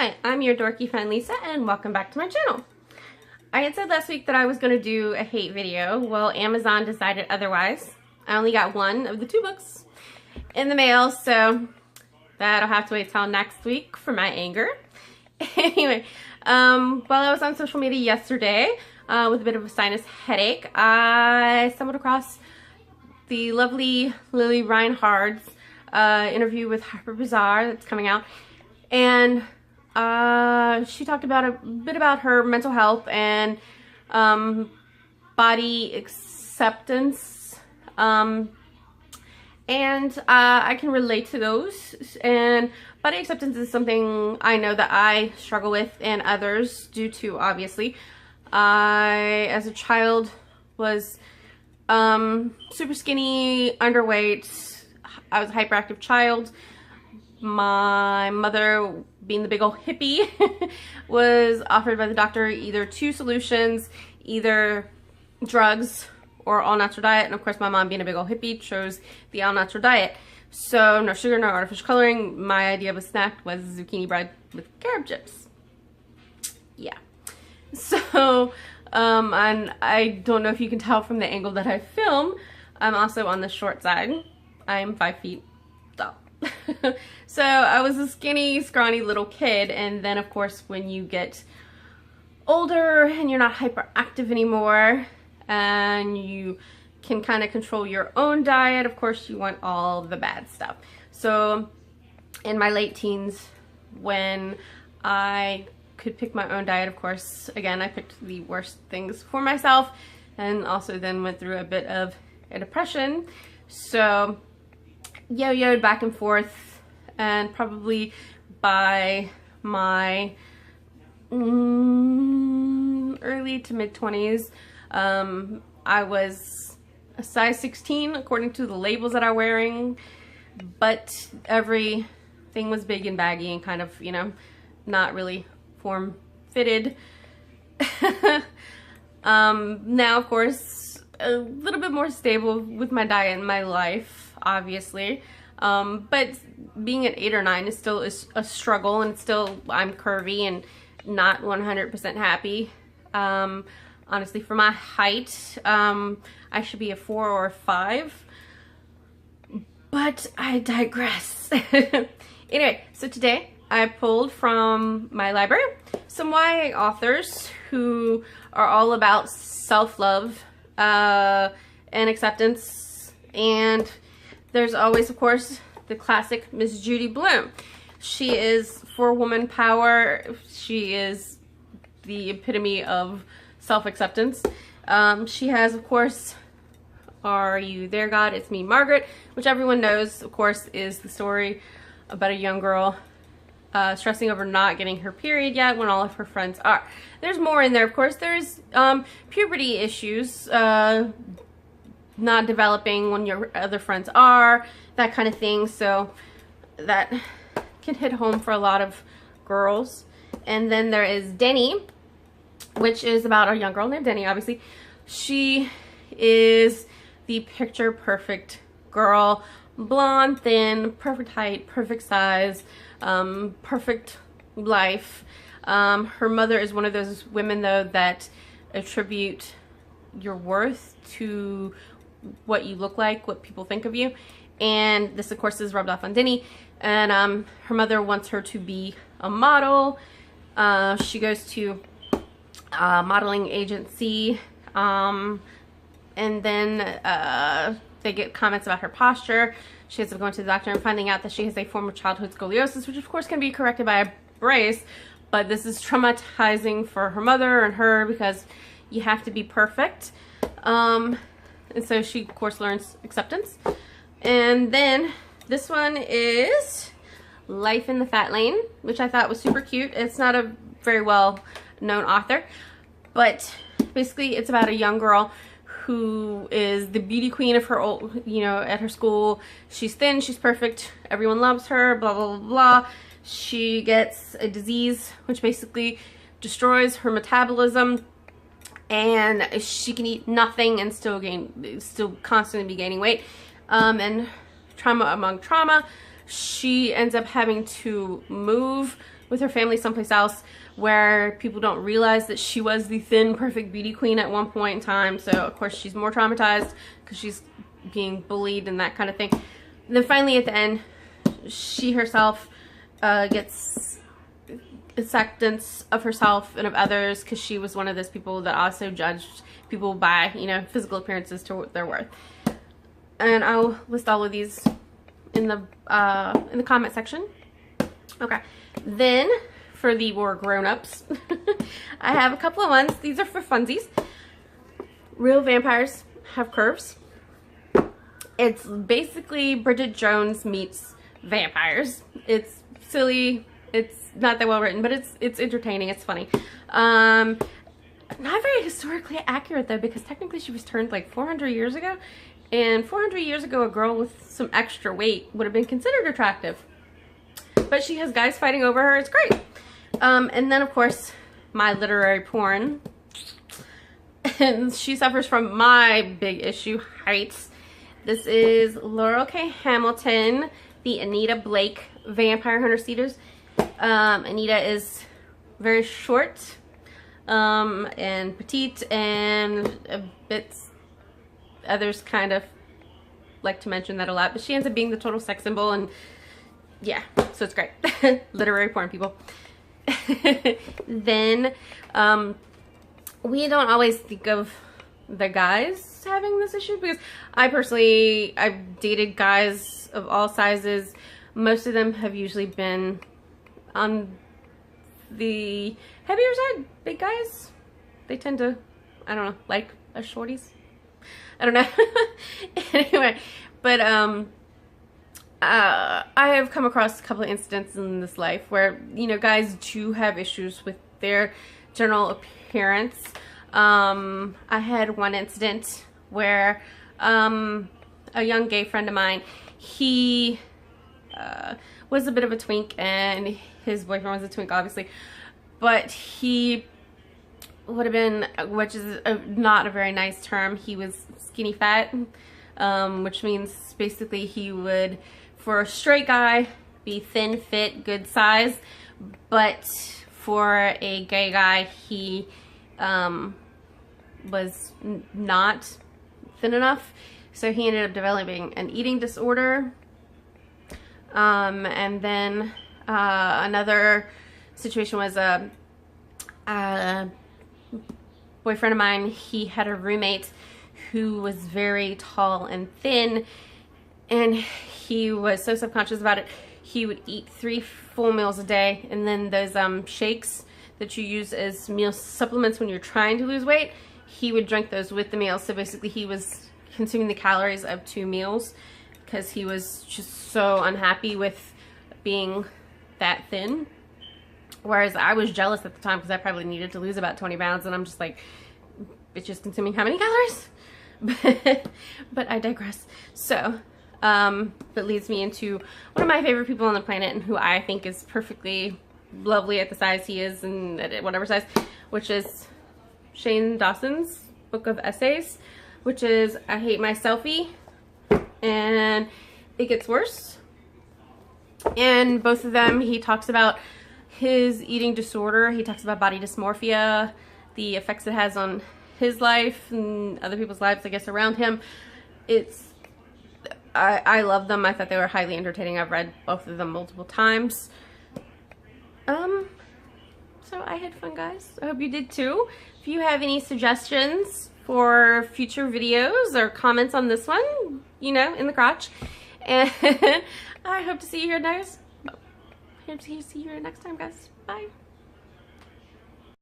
Hi, I'm your dorky friend Lisa and welcome back to my channel. I had said last week that I was going to do a hate video. Well, Amazon decided otherwise. I only got one of the 2 books in the mail, so that'll have to wait till next week for my anger. Anyway, while I was on social media yesterday with a bit of a sinus headache, I stumbled across the lovely Lili Reinhart's interview with Harper Bazaar that's coming out. And she talked about a bit about her mental health and body acceptance, and I can relate to those. And body acceptance is something I know that I struggle with and others do too, obviously. I, as a child, was super skinny, underweight. I was a hyperactive child. My mother, being the big old hippie, was offered by the doctor either 2 solutions, either drugs or all-natural diet. And of course, my mom, being a big old hippie, chose the all-natural diet. So no sugar, no artificial coloring. My idea of a snack was zucchini bread with carob chips. Yeah. So, and I don't know if you can tell from the angle that I film, I'm also on the short side. I'm 5 feet tall. So I was a skinny, scrawny little kid, and then of course when you get older and you're not hyperactive anymore and you can kind of control your own diet, of course you want all the bad stuff. So in my late teens, when I could pick my own diet, of course, again, I picked the worst things for myself, and also then went through a bit of a depression. So yo-yoed back and forth, and probably by my early to mid-20s, I was a size 16 according to the labels that I'm wearing, but everything was big and baggy and kind of, you know, not really form-fitted. Now, of course, a little bit more stable with my diet and my life, obviously, but being at 8 or 9 is still a struggle, and still I'm curvy and not 100% happy. Honestly, for my height, I should be a 4 or a 5, but I digress. Anyway, so today I pulled from my library some YA authors who are all about self-love and acceptance. And there's always, of course, the classic Miss Judy Blume. She is for woman power. She is the epitome of self-acceptance. She has, of course, Are You There, God? It's Me, Margaret, which everyone knows, of course, is the story about a young girl stressing over not getting her period yet when all of her friends are. There's more in there, of course. There's puberty issues, not developing when your other friends are, that kind of thing. So that can hit home for a lot of girls. And then there is Denny, which is about a young girl named Denny, obviously. She is the picture perfect girl, blonde, thin, perfect height, perfect size, perfect life. Her mother is one of those women, though, that attribute your worth to what you look like, what people think of you. And this, of course, is rubbed off on Denny. And her mother wants her to be a model. She goes to a modeling agency, and then they get comments about her posture. She ends up going to the doctor and finding out that she has a form of childhood scoliosis, which of course can be corrected by a brace, but this is traumatizing for her mother and her because you have to be perfect. And so she, of course, learns acceptance. And then this one is Life in the Fat Lane, which I thought was super cute. It's not a very well known author, but basically it's about a young girl who is the beauty queen of her old, you know, at her school. She's thin, she's perfect, everyone loves her, blah, blah, blah, blah. She gets a disease which basically destroys her metabolism, and she can eat nothing and still constantly be gaining weight. And trauma among trauma, she ends up having to move with her family someplace else where people don't realize that she was the thin, perfect beauty queen at one point in time. So of course she's more traumatized because she's being bullied and that kind of thing. And then finally at the end, she herself gets acceptance of herself and of others, because she was one of those people that also judged people by, you know, physical appearances to what they're worth. And I'll list all of these in the comment section. Okay, then for the more grown-ups, I have a couple of ones. These are for funsies. Real vampires have curves. It's basically Bridget Jones meets vampires. It's silly. It's not that well written, but it's entertaining. It's funny. Not very historically accurate though, because technically she was turned like 400 years ago, and 400 years ago a girl with some extra weight would have been considered attractive. But she has guys fighting over her. It's great. And then of course my literary porn, and she suffers from my big issue, heights. This is Laurel K. Hamilton, the Anita Blake Vampire Hunter Series. Anita is very short and petite, and a bit, others kind of like to mention that a lot, but she ends up being the total sex symbol, and yeah, so it's great. Literary porn, people. Then we don't always think of the guys having this issue, because I've dated guys of all sizes. Most of them have usually been on the heavier side. Big guys, they tend to, I don't know, like us shorties. I don't know. Anyway, but I have come across a couple of incidents in this life where, you know, guys do have issues with their general appearance. I had one incident where a young gay friend of mine, he was a bit of a twink, and his boyfriend was a twink obviously, but he would have been, which is not a very nice term, he was skinny fat, which means basically he would, for a straight guy, be thin, fit, good size, but for a gay guy, he was not thin enough, so he ended up developing an eating disorder. And then another situation was a boyfriend of mine. He had a roommate who was very tall and thin, and he was so subconscious about it. He would eat 3 full meals a day, and then those shakes that you use as meal supplements when you're trying to lose weight, he would drink those with the meals. So basically he was consuming the calories of 2 meals, because he was just so unhappy with being that thin. Whereas I was jealous at the time, because I probably needed to lose about 20 pounds, and I'm just like, it's just consuming how many calories? But I digress. So that leads me into one of my favorite people on the planet, and who I think is perfectly lovely at the size he is, and at whatever size, which is ShaneDawson's book of essays, which is I Hate My Selfie and It Gets Worse. And both of them, he talks about his eating disorder. He talks about body dysmorphia, the effects it has on his life and other people's lives, I guess, around him. I love them. I thought they were highly entertaining. I've read both of them multiple times. So I had fun, guys. I hope you did too. If you have any suggestions for future videos or comments on this one, you know, in the crotch. And I hope to see you here, guys. Hope to see you here next time, guys. Bye.